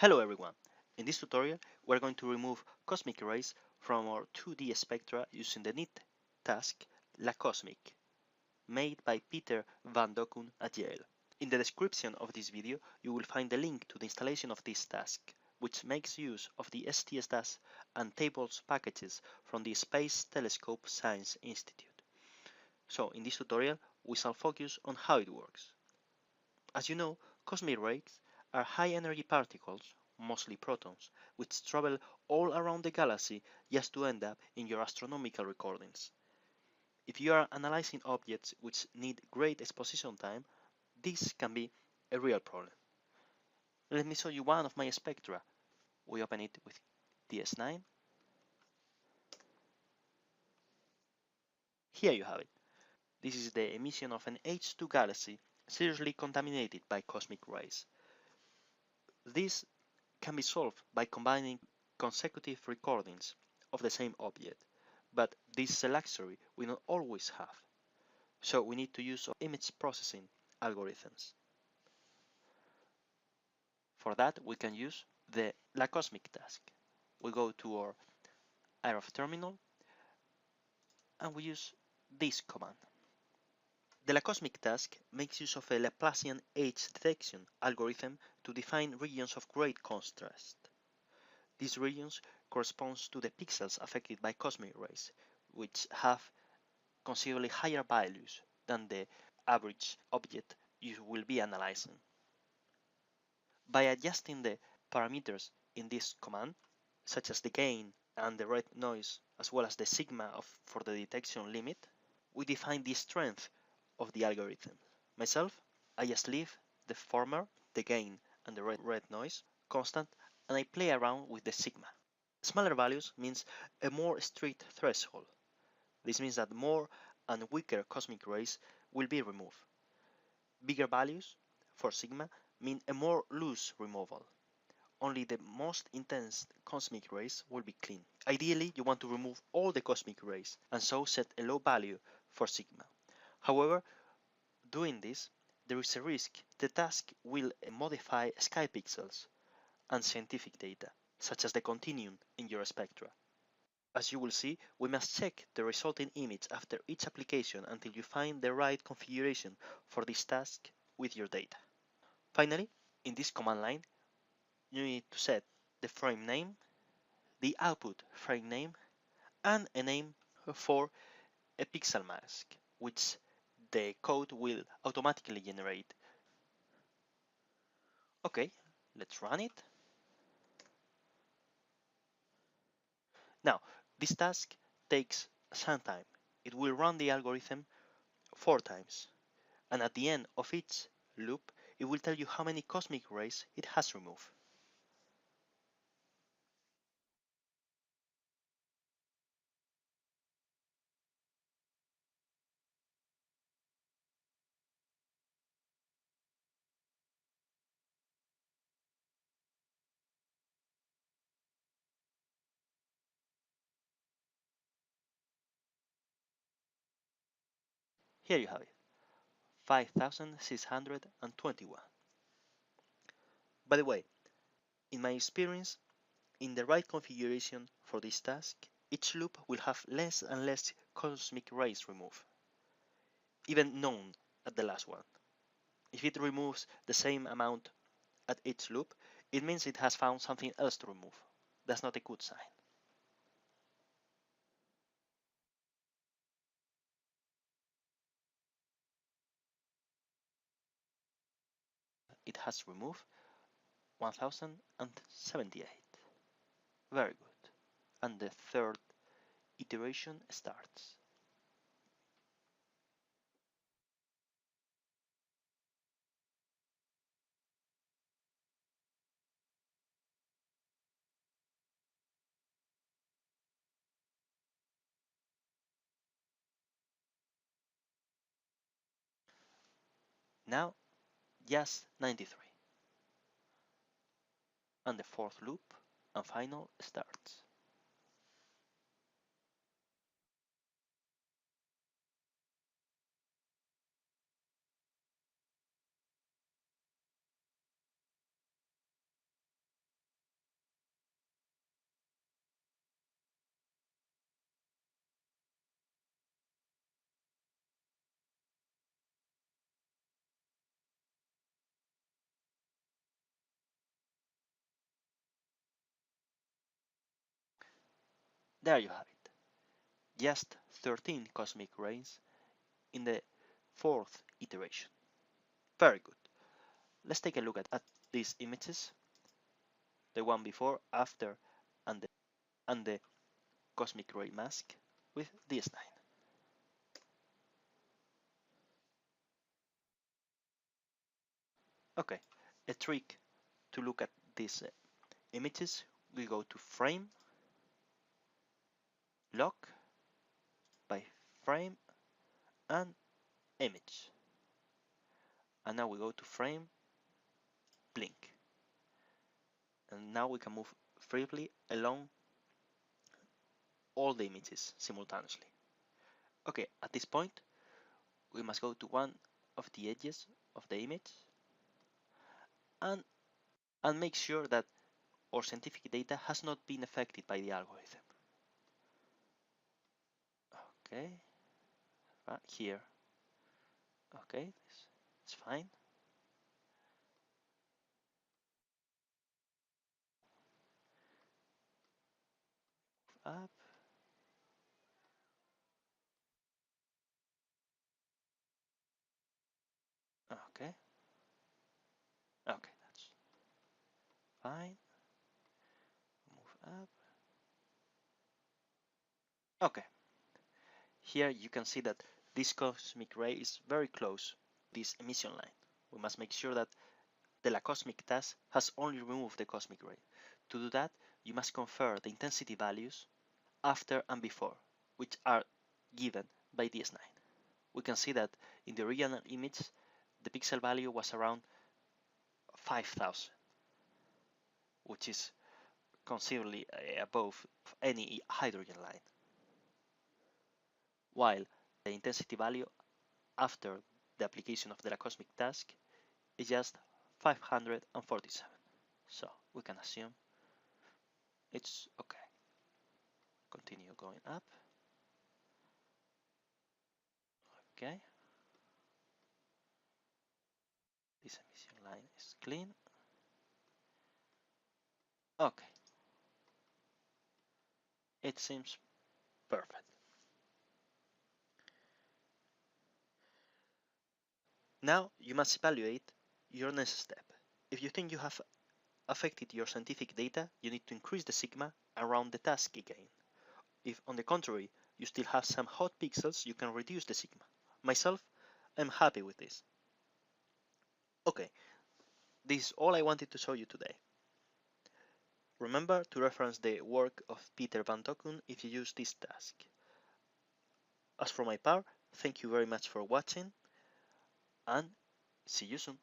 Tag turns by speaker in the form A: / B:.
A: Hello everyone! In this tutorial we're going to remove cosmic rays from our 2D spectra using the neat task La Cosmic, made by Peter van Dokkum at Yale. In the description of this video you will find the link to the installation of this task, which makes use of the STS and tables packages from the Space Telescope Science Institute. So in this tutorial we shall focus on how it works. As you know, cosmic rays are high-energy particles, mostly protons, which travel all around the galaxy just to end up in your astronomical recordings. If you are analyzing objects which need great exposition time, this can be a real problem. Let me show you one of my spectra. We open it with DS9. Here you have it. This is the emission of an H2 galaxy seriously contaminated by cosmic rays. This can be solved by combining consecutive recordings of the same object, but this is a luxury we don't always have, so we need to use image processing algorithms. For that we can use the La Cosmic task. We go to our IRAF terminal and we use this command. The La Cosmic task makes use of a Laplacian edge detection algorithm to define regions of great contrast. These regions correspond to the pixels affected by cosmic rays, which have considerably higher values than the average object you will be analyzing. By adjusting the parameters in this command, such as the gain and the red noise, as well as the sigma for the detection limit, we define the strength of the algorithm. Myself, I just leave the former, the gain and the red noise, constant, and I play around with the sigma. Smaller values means a more strict threshold. This means that more and weaker cosmic rays will be removed. Bigger values for sigma mean a more loose removal. Only the most intense cosmic rays will be clean. Ideally, you want to remove all the cosmic rays and so set a low value for sigma. However, doing this, there is a risk the task will modify sky pixels and scientific data, such as the continuum in your spectra. As you will see, we must check the resulting image after each application until you find the right configuration for this task with your data. Finally, in this command line, you need to set the frame name, the output frame name, and a name for a pixel mask, which the code will automatically generate. Okay, let's run it. Now, this task takes some time. It will run the algorithm 4 times, and at the end of each loop, it will tell you how many cosmic rays it has removed. Here you have it, 5,621. By the way, in my experience, in the right configuration for this task, each loop will have less and less cosmic rays removed, even none at the last one. If it removes the same amount at each loop, it means it has found something else to remove. That's not a good sign. It has removed 1078. Very good. And the third iteration starts. Now, just 93. And the fourth loop and final starts. There you have it. Just 13 cosmic rays in the 4th iteration. Very good. Let's take a look at these images. The one before, after, and the cosmic ray mask with DS9. Okay, a trick to look at these images, we go to frame, lock, by frame, and image. And now we go to frame, blink. And now we can move freely along all the images simultaneously. Okay, at this point, we must go to one of the edges of the image and make sure that our scientific data has not been affected by the algorithm. Okay, here. Okay, it's fine. Up. Okay. Okay, that's fine. Move up. Okay. Here you can see that this cosmic ray is very close to this emission line. We must make sure that the cosmic task has only removed the cosmic ray. To do that, you must compare the intensity values after and before, which are given by DS9. We can see that in the original image, the pixel value was around 5,000, which is considerably above any hydrogen line, while the intensity value after the application of the cosmic task is just 547. So we can assume it's okay. Continue going up. Okay. This emission line is clean. Okay. It seems perfect. Now you must evaluate your next step. If you think you have affected your scientific data, you need to increase the sigma around the task again. If, on the contrary, you still have some hot pixels, you can reduce the sigma. Myself, I'm happy with this. Okay, this is all I wanted to show you today. Remember to reference the work of Peter van Dokkum if you use this task. As for my part, thank you very much for watching and see you soon.